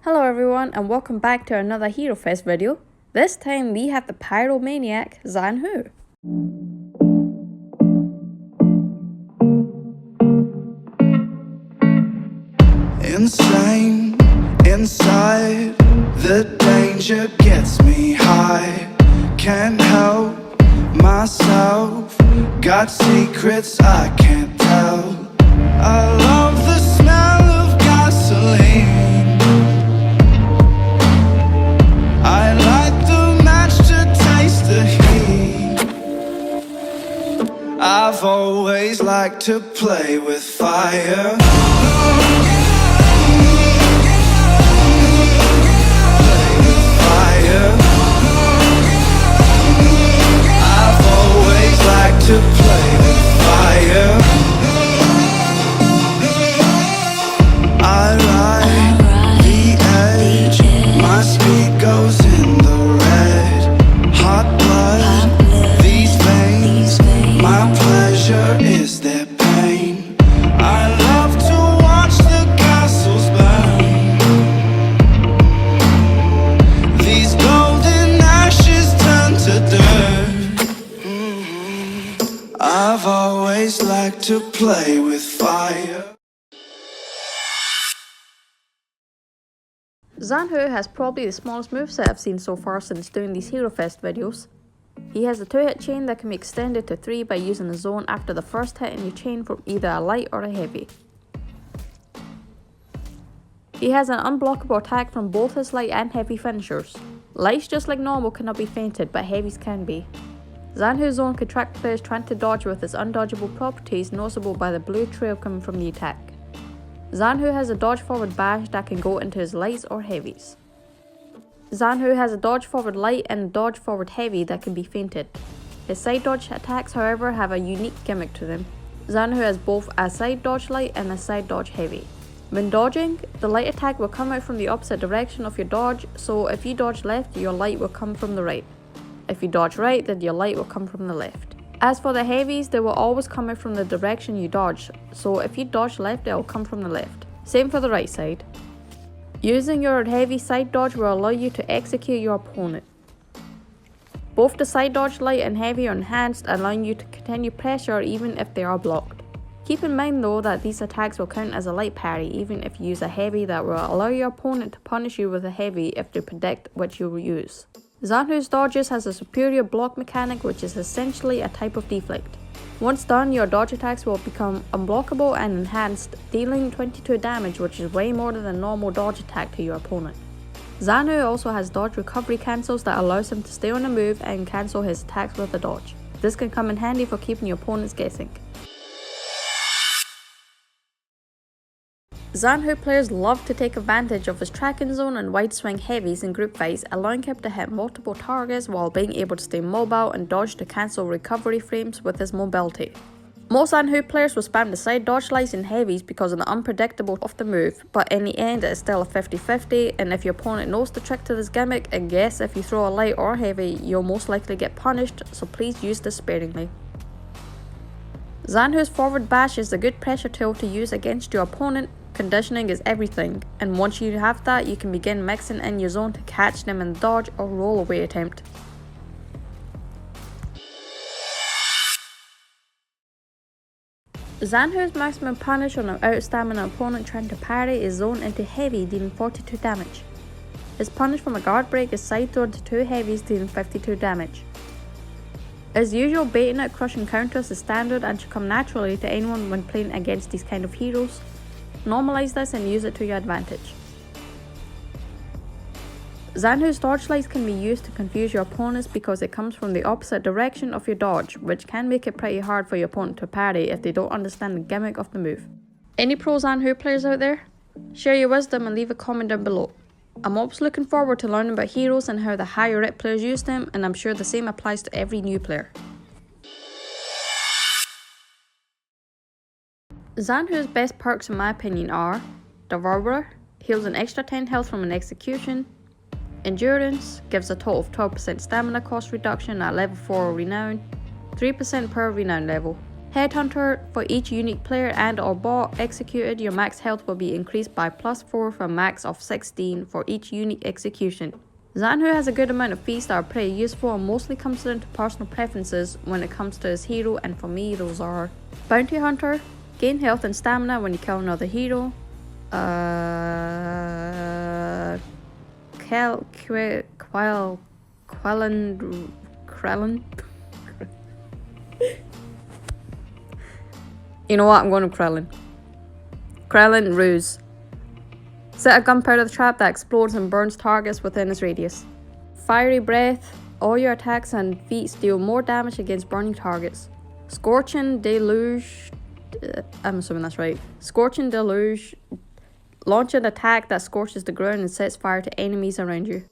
Hello everyone and welcome back to another Hero Fest video. This time we have the pyromaniac Zhanhu. Insane, inside, the danger gets me high. Can't help myself, got secrets I can't tell. I love the smell of gasoline, I light the match to taste the heat. I've always liked to play with fire. I've always liked to play with fire. I ride the edge, my speed goes in the red. Hot blood, these veins, my pleasure is their pain. I love to watch the castles burn. These golden ashes turn to dirt. I've always liked to play with fire. Zhanhu has probably the smallest moveset I've seen so far since doing these Hero Fest videos. He has a 2-hit chain that can be extended to 3 by using a zone after the first hit in your chain from either a light or a heavy. He has an unblockable attack from both his light and heavy finishers. Lights, just like normal, cannot be feinted, but heavies can be. Zhanhu's zone can track players trying to dodge with his undodgeable properties, noticeable by the blue trail coming from the attack. Zhanhu has a dodge forward bash that can go into his lights or heavies. Zhanhu has a dodge forward light and a dodge forward heavy that can be feinted. His side dodge attacks, however, have a unique gimmick to them. Zhanhu has both a side dodge light and a side dodge heavy. When dodging, the light attack will come out from the opposite direction of your dodge, so if you dodge left, your light will come from the right. If you dodge right, then your light will come from the left. As for the heavies, they will always come out from the direction you dodge, so if you dodge left, it will come from the left. Same for the right side. Using your heavy side dodge will allow you to execute your opponent. Both the side dodge light and heavy are enhanced, allowing you to continue pressure even if they are blocked. Keep in mind though that these attacks will count as a light parry even if you use a heavy, that will allow your opponent to punish you with a heavy if they predict what you will use. Zhanhu's dodges has a superior block mechanic, which is essentially a type of deflect. Once done, your dodge attacks will become unblockable and enhanced, dealing 22 damage, which is way more than a normal dodge attack to your opponent. Zhanhu also has dodge recovery cancels that allows him to stay on the move and cancel his attacks with a dodge. This can come in handy for keeping your opponents guessing. Zhanhu players love to take advantage of his tracking zone and wide swing heavies in group fights, allowing him to hit multiple targets while being able to stay mobile and dodge to cancel recovery frames with his mobility. Most Zhanhu players will spam the side dodge lights and heavies because of the unpredictable of the move, but in the end it is still a 50-50, and if your opponent knows the trick to this gimmick, and guess if you throw a light or heavy, you'll most likely get punished, so please use this sparingly. Zhanhu's forward bash is a good pressure tool to use against your opponent. Conditioning is everything, and once you have that, you can begin mixing in your zone to catch them in the dodge or roll away attempt. Zhanhu's maximum punish on an out-stamina opponent trying to parry is zoned into heavy, dealing 42 damage. His punish from a guard break is side thrown to 2 heavies, dealing 52 damage. As usual, baiting out crushing counters is standard and should come naturally to anyone when playing against these kind of heroes. Normalize this and use it to your advantage. Zhanhu's dodge lights can be used to confuse your opponents because it comes from the opposite direction of your dodge, which can make it pretty hard for your opponent to parry if they don't understand the gimmick of the move. Any pro Zhanhu players out there? Share your wisdom and leave a comment down below. I'm always looking forward to learning about heroes and how the higher up players use them, and I'm sure the same applies to every new player. Zhanhu's best perks in my opinion are Devourer, heals an extra 10 health from an execution. Endurance, gives a total of 12% stamina cost reduction at level 4 renown, 3% per renown level. Headhunter, for each unique player and or bot executed, your max health will be increased by +4 from a max of 16 for each unique execution. Zhanhu has a good amount of feats that are pretty useful and mostly comes down to personal preferences when it comes to his hero, and for me those are Bounty Hunter, gain health and stamina when you kill another hero, Krellin. You know what, I'm going to Krellin. Krellin Ruse. Set a gunpowder trap that explodes and burns targets within its radius. Fiery Breath. All your attacks and feats deal more damage against burning targets. Scorching Deluge. I'm assuming that's right. Scorching Deluge. Launch an attack that scorches the ground and sets fire to enemies around you.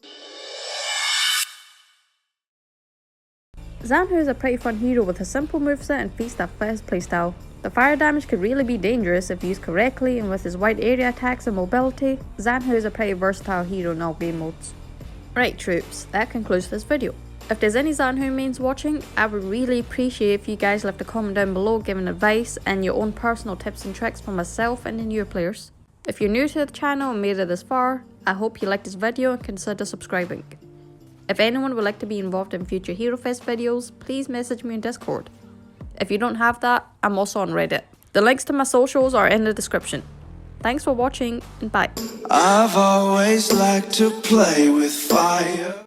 Zhanhu is a pretty fun hero with a simple moveset and feats that fit his playstyle. The fire damage could really be dangerous if used correctly, and with his wide area attacks and mobility, Zhanhu is a pretty versatile hero in all game modes. Right troops, that concludes this video. If there's any Zhanhu mains watching, I would really appreciate if you guys left a comment down below giving advice and your own personal tips and tricks for myself and the newer players. If you're new to the channel and made it this far, I hope you liked this video and consider subscribing. If anyone would like to be involved in future Hero Fest videos, please message me on Discord. If you don't have that, I'm also on Reddit. The links to my socials are in the description. Thanks for watching and bye. I've always liked to play with fire.